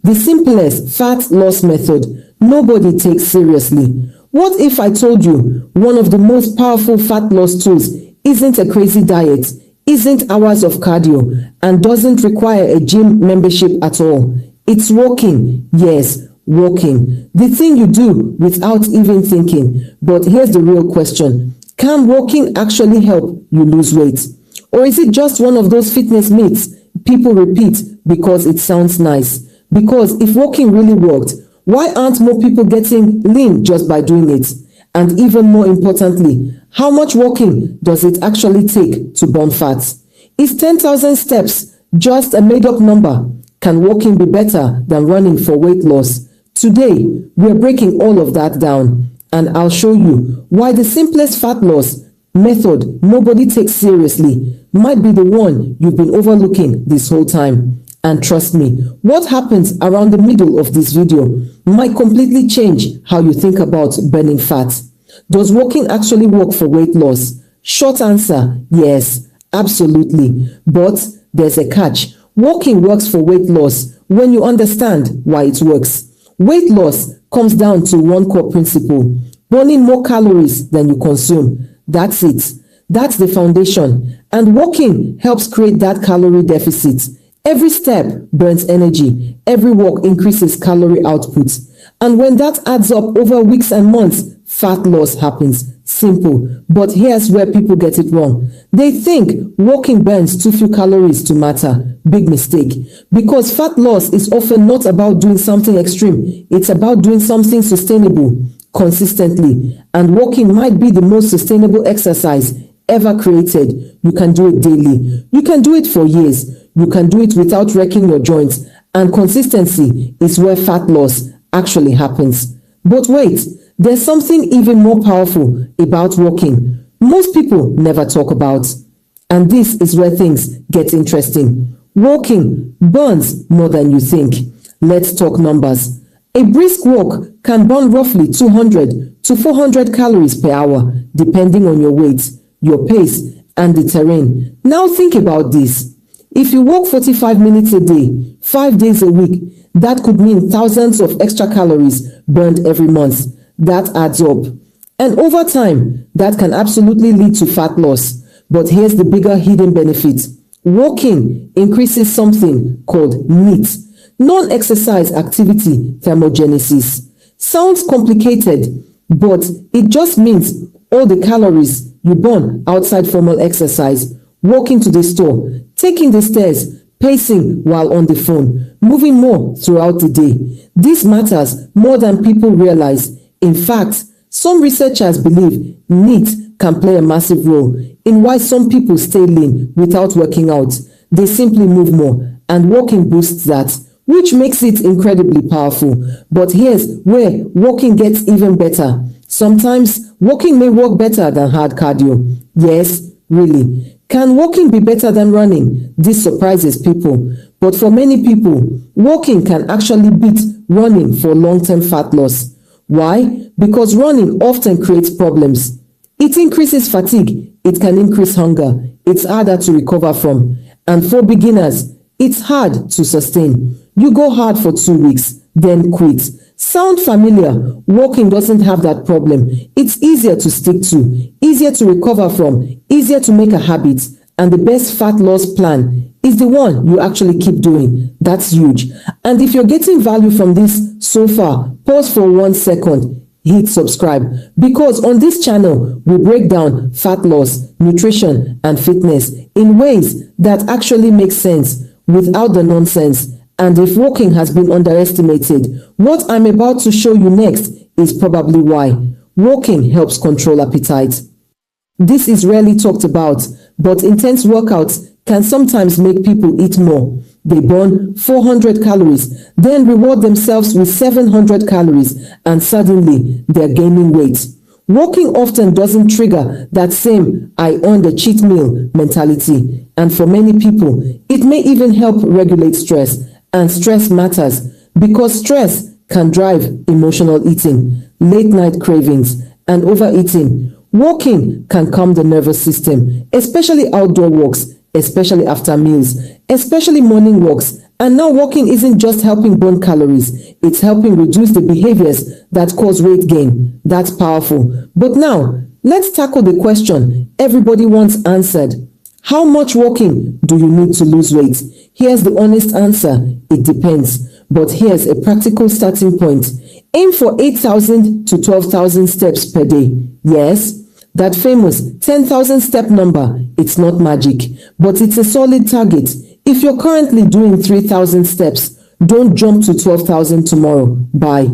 the simplest fat loss method nobody takes seriously. What if I told you one of the most powerful fat loss tools isn't a crazy diet, isn't hours of cardio, and doesn't require a gym membership at all? It's walking. Yes, walking. The thing you do without even thinking. But here's the real question. Can walking actually help you lose weight? Or is it just one of those fitness myths people repeat because it sounds nice? Because if walking really worked, why aren't more people getting lean just by doing it? And even more importantly, how much walking does it actually take to burn fat? Is 10,000 steps just a made-up number? Can walking be better than running for weight loss? Today, we're breaking all of that down, and I'll show you why the simplest fat loss method nobody takes seriously might be the one you've been overlooking this whole time. And trust me, what happens around the middle of this video might completely change how you think about burning fat. Does walking actually work for weight loss? Short answer, yes, absolutely. But there's a catch. Walking works for weight loss when you understand why it works. Weight loss comes down to one core principle: burning more calories than you consume. That's it. That's the foundation. And walking helps create that calorie deficit. Every step burns energy. Every walk increases calorie output. And when that adds up over weeks and months, fat loss happens. Simple. But here's where people get it wrong. They think walking burns too few calories to matter. Big mistake. Because fat loss is often not about doing something extreme. It's about doing something sustainable, consistently. And walking might be the most sustainable exercise ever created. You can do it daily. You can do it for years. You can do it without wrecking your joints. And consistency is where fat loss actually happens. But wait, there's something even more powerful about walking most people never talk about. And this is where things get interesting. Walking burns more than you think. Let's talk numbers. A brisk walk can burn roughly 200 to 400 calories per hour, depending on your weight, your pace, and the terrain. Now think about this. If you walk 45 minutes a day, 5 days a week, that could mean thousands of extra calories burned every month. That adds up. And over time, that can absolutely lead to fat loss. But here's the bigger hidden benefit. Walking increases something called NEAT, non-exercise activity thermogenesis. Sounds complicated, but it just means all the calories you burn outside formal exercise, walking to the store, taking the stairs, pacing while on the phone, moving more throughout the day. This matters more than people realize. In fact, some researchers believe NEAT can play a massive role in why some people stay lean without working out. They simply move more, and walking boosts that, which makes it incredibly powerful. But here's where walking gets even better. Sometimes walking may work better than hard cardio. Yes, really. Can walking be better than running? This surprises people. But for many people, walking can actually beat running for long-term fat loss. Why? Because running often creates problems. It increases fatigue. It can increase hunger. It's harder to recover from. And for beginners, it's hard to sustain. You go hard for 2 weeks, then quit. Sound familiar? Walking doesn't have that problem. It's easier to stick to, easier to recover from, easier to make a habit. And the best fat loss plan is the one you actually keep doing. That's huge. And if you're getting value from this so far, pause for 1 second. Hit subscribe, because on this channel, we break down fat loss, nutrition, and fitness in ways that actually make sense without the nonsense. And if walking has been underestimated, what I'm about to show you next is probably why. Walking helps control appetite. This is rarely talked about, but intense workouts can sometimes make people eat more. They burn 400 calories, then reward themselves with 700 calories, and suddenly they're gaining weight. Walking often doesn't trigger that same "I earned a cheat meal" mentality. And for many people, it may even help regulate stress. And stress matters because stress can drive emotional eating, late night cravings, and overeating. Walking can calm the nervous system, especially outdoor walks, especially after meals, especially morning walks And now walking isn't just helping burn calories, it's helping reduce the behaviors that cause weight gain. That's powerful. But now, let's tackle the question everybody wants answered. How much walking do you need to lose weight? Here's the honest answer. It depends. But here's a practical starting point. Aim for 8,000 to 12,000 steps per day. Yes, that famous 10,000 step number, it's not magic, but it's a solid target. If you're currently doing 3,000 steps, don't jump to 12,000 tomorrow. Bye.